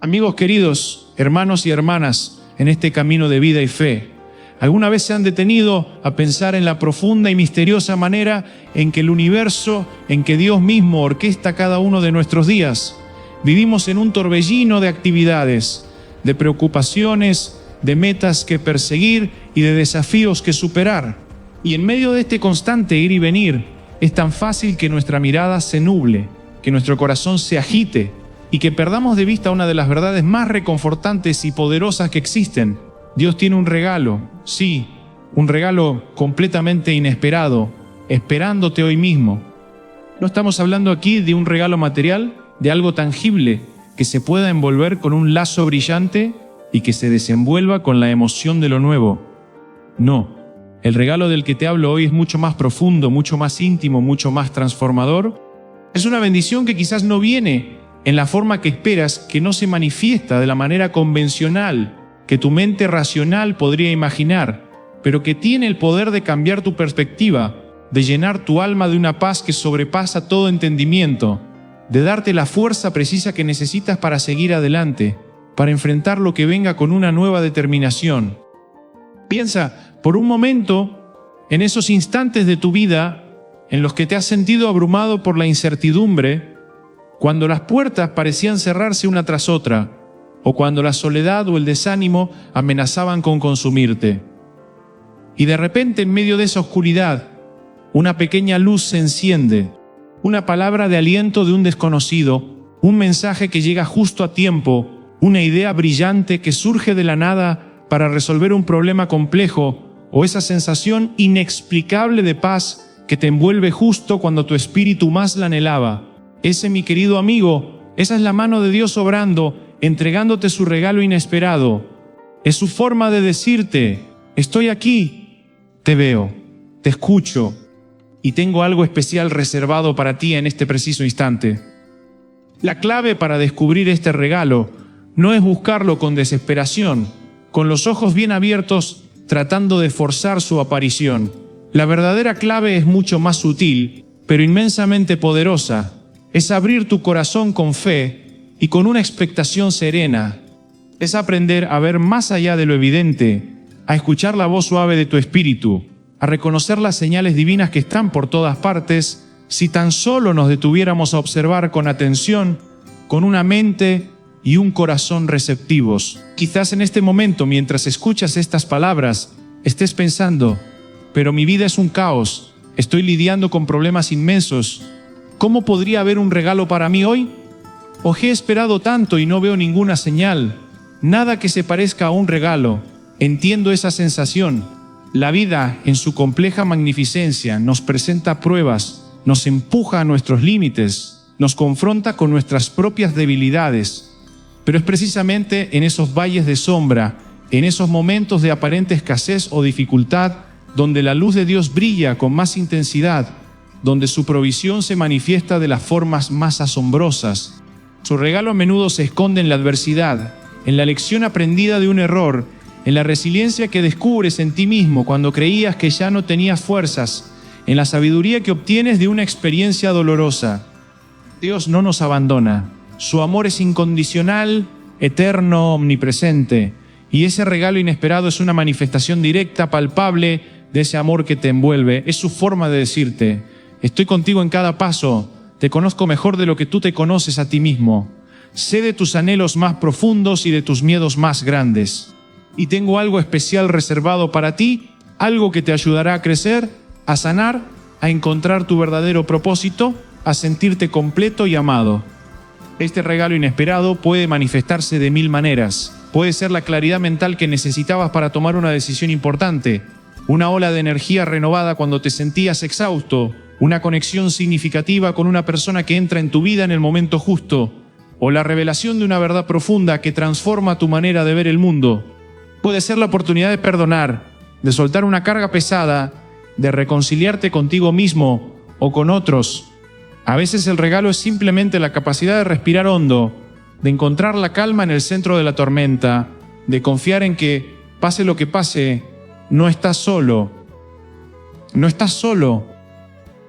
Amigos queridos, hermanos y hermanas, en este camino de vida y fe, ¿alguna vez se han detenido a pensar en la profunda y misteriosa manera en que el universo, en que Dios mismo orquesta cada uno de nuestros días? Vivimos en un torbellino de actividades, de preocupaciones, de metas que perseguir y de desafíos que superar. Y en medio de este constante ir y venir, es tan fácil que nuestra mirada se nuble, que nuestro corazón se agite y que perdamos de vista una de las verdades más reconfortantes y poderosas que existen. Dios tiene un regalo, sí, un regalo completamente inesperado, esperándote hoy mismo. No estamos hablando aquí de un regalo material, de algo tangible que se pueda envolver con un lazo brillante y que se desenvuelva con la emoción de lo nuevo. No, el regalo del que te hablo hoy es mucho más profundo, mucho más íntimo, mucho más transformador. Es una bendición que quizás no viene en la forma que esperas, que no se manifiesta de la manera convencional que tu mente racional podría imaginar, pero que tiene el poder de cambiar tu perspectiva, de llenar tu alma de una paz que sobrepasa todo entendimiento, de darte la fuerza precisa que necesitas para seguir adelante, para enfrentar lo que venga con una nueva determinación. Piensa por un momento en esos instantes de tu vida en los que te has sentido abrumado por la incertidumbre, cuando las puertas parecían cerrarse una tras otra, o cuando la soledad o el desánimo amenazaban con consumirte. Y de repente, en medio de esa oscuridad, una pequeña luz se enciende, una palabra de aliento de un desconocido, un mensaje que llega justo a tiempo, una idea brillante que surge de la nada para resolver un problema complejo, o esa sensación inexplicable de paz que te envuelve justo cuando tu espíritu más la anhelaba. Ese, mi querido amigo, esa es la mano de Dios obrando, entregándote su regalo inesperado. Es su forma de decirte: estoy aquí, te veo, te escucho y tengo algo especial reservado para ti en este preciso instante. La clave para descubrir este regalo no es buscarlo con desesperación, con los ojos bien abiertos, tratando de forzar su aparición. La verdadera clave es mucho más sutil, pero inmensamente poderosa. Es abrir tu corazón con fe y con una expectación serena. Es aprender a ver más allá de lo evidente, a escuchar la voz suave de tu espíritu, a reconocer las señales divinas que están por todas partes, si tan solo nos detuviéramos a observar con atención, con una mente y un corazón receptivos. Quizás en este momento, mientras escuchas estas palabras, estés pensando: pero mi vida es un caos, estoy lidiando con problemas inmensos. ¿Cómo podría haber un regalo para mí hoy? ¿O he esperado tanto y no veo ninguna señal? Nada que se parezca a un regalo. Entiendo esa sensación. La vida, en su compleja magnificencia, nos presenta pruebas, nos empuja a nuestros límites, nos confronta con nuestras propias debilidades. Pero es precisamente en esos valles de sombra, en esos momentos de aparente escasez o dificultad, donde la luz de Dios brilla con más intensidad, donde su provisión se manifiesta de las formas más asombrosas. Su regalo a menudo se esconde en la adversidad, en la lección aprendida de un error, en la resiliencia que descubres en ti mismo cuando creías que ya no tenías fuerzas, en la sabiduría que obtienes de una experiencia dolorosa. Dios no nos abandona. Su amor es incondicional, eterno, omnipresente, y ese regalo inesperado es una manifestación directa, palpable, de ese amor que te envuelve. Es su forma de decirte: estoy contigo en cada paso, te conozco mejor de lo que tú te conoces a ti mismo. Sé de tus anhelos más profundos y de tus miedos más grandes. Y tengo algo especial reservado para ti, algo que te ayudará a crecer, a sanar, a encontrar tu verdadero propósito, a sentirte completo y amado. Este regalo inesperado puede manifestarse de 1000 maneras. Puede ser la claridad mental que necesitabas para tomar una decisión importante, una ola de energía renovada cuando te sentías exhausto, una conexión significativa con una persona que entra en tu vida en el momento justo, o la revelación de una verdad profunda que transforma tu manera de ver el mundo. Puede ser la oportunidad de perdonar, de soltar una carga pesada, de reconciliarte contigo mismo o con otros. A veces el regalo es simplemente la capacidad de respirar hondo, de encontrar la calma en el centro de la tormenta, de confiar en que, pase lo que pase, no estás solo. No estás solo.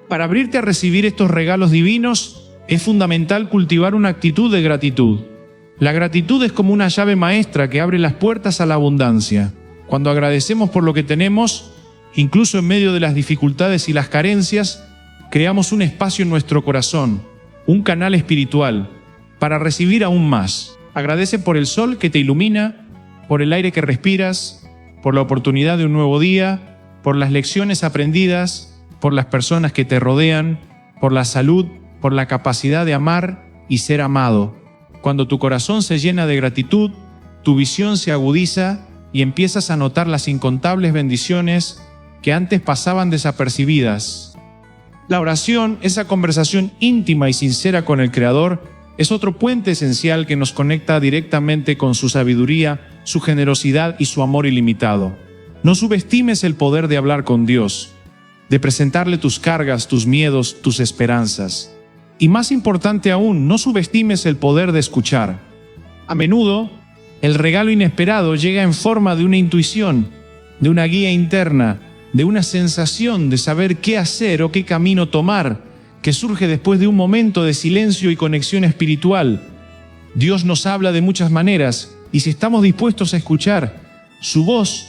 Para abrirte a recibir estos regalos divinos, es fundamental cultivar una actitud de gratitud. La gratitud es como una llave maestra que abre las puertas a la abundancia. Cuando agradecemos por lo que tenemos, incluso en medio de las dificultades y las carencias, creamos un espacio en nuestro corazón, un canal espiritual, para recibir aún más. Agradece por el sol que te ilumina, por el aire que respiras, por la oportunidad de un nuevo día, por las lecciones aprendidas, por las personas que te rodean, por la salud, por la capacidad de amar y ser amado. Cuando tu corazón se llena de gratitud, tu visión se agudiza y empiezas a notar las incontables bendiciones que antes pasaban desapercibidas. La oración, esa conversación íntima y sincera con el Creador, es otro puente esencial que nos conecta directamente con su sabiduría, su generosidad y su amor ilimitado. No subestimes el poder de hablar con Dios, de presentarle tus cargas, tus miedos, tus esperanzas. Y más importante aún, no subestimes el poder de escuchar. A menudo, el regalo inesperado llega en forma de una intuición, de una guía interna, de una sensación de saber qué hacer o qué camino tomar, que surge después de un momento de silencio y conexión espiritual. Dios nos habla de muchas maneras, y si estamos dispuestos a escuchar, su voz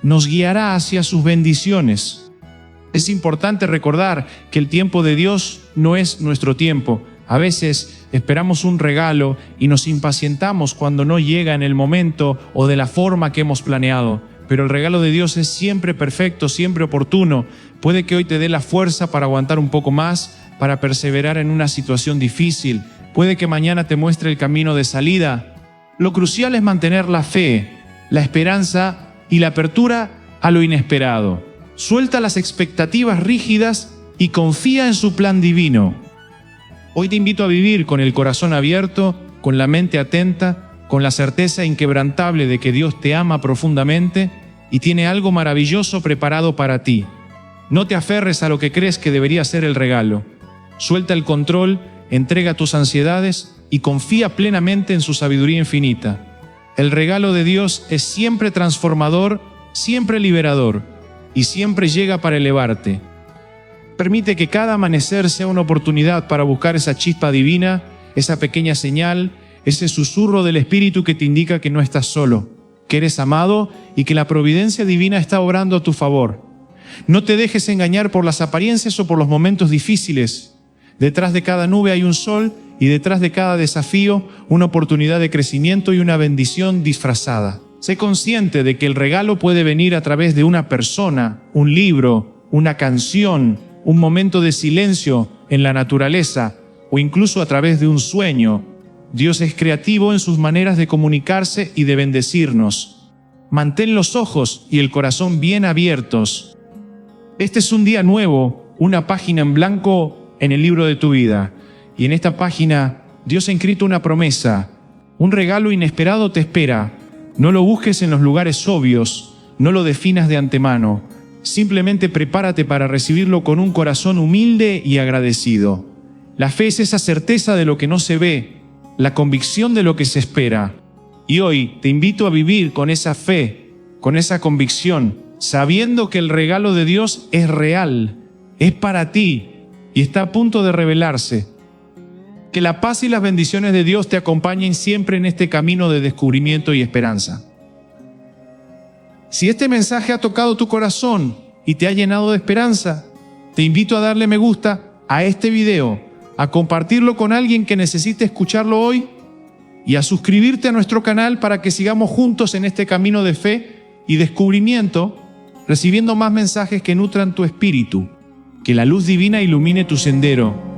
nos guiará hacia sus bendiciones. Es importante recordar que el tiempo de Dios no es nuestro tiempo. A veces esperamos un regalo y nos impacientamos cuando no llega en el momento o de la forma que hemos planeado. Pero el regalo de Dios es siempre perfecto, siempre oportuno. Puede que hoy te dé la fuerza para aguantar un poco más, para perseverar en una situación difícil. Puede que mañana te muestre el camino de salida. Lo crucial es mantener la fe, la esperanza y la apertura a lo inesperado. Suelta las expectativas rígidas y confía en su plan divino. Hoy te invito a vivir con el corazón abierto, con la mente atenta, con la certeza inquebrantable de que Dios te ama profundamente y tiene algo maravilloso preparado para ti. No te aferres a lo que crees que debería ser el regalo. Suelta el control, entrega tus ansiedades y confía plenamente en su sabiduría infinita. El regalo de Dios es siempre transformador, siempre liberador y siempre llega para elevarte. Permite que cada amanecer sea una oportunidad para buscar esa chispa divina, esa pequeña señal, ese susurro del Espíritu que te indica que no estás solo, que eres amado y que la providencia divina está obrando a tu favor. No te dejes engañar por las apariencias o por los momentos difíciles. Detrás de cada nube hay un sol y detrás de cada desafío una oportunidad de crecimiento y una bendición disfrazada. Sé consciente de que el regalo puede venir a través de una persona, un libro, una canción, un momento de silencio en la naturaleza o incluso a través de un sueño. Dios es creativo en sus maneras de comunicarse y de bendecirnos. Mantén los ojos y el corazón bien abiertos. Este es un día nuevo, una página en blanco en el libro de tu vida. Y en esta página Dios ha escrito una promesa. Un regalo inesperado te espera. No lo busques en los lugares obvios, no lo definas de antemano. Simplemente prepárate para recibirlo con un corazón humilde y agradecido. La fe es esa certeza de lo que no se ve, la convicción de lo que se espera. Y hoy te invito a vivir con esa fe, con esa convicción, sabiendo que el regalo de Dios es real, es para ti y está a punto de revelarse. Que la paz y las bendiciones de Dios te acompañen siempre en este camino de descubrimiento y esperanza. Si este mensaje ha tocado tu corazón y te ha llenado de esperanza, te invito a darle me gusta a este video, a compartirlo con alguien que necesite escucharlo hoy y a suscribirte a nuestro canal para que sigamos juntos en este camino de fe y descubrimiento, recibiendo más mensajes que nutran tu espíritu. Que la luz divina ilumine tu sendero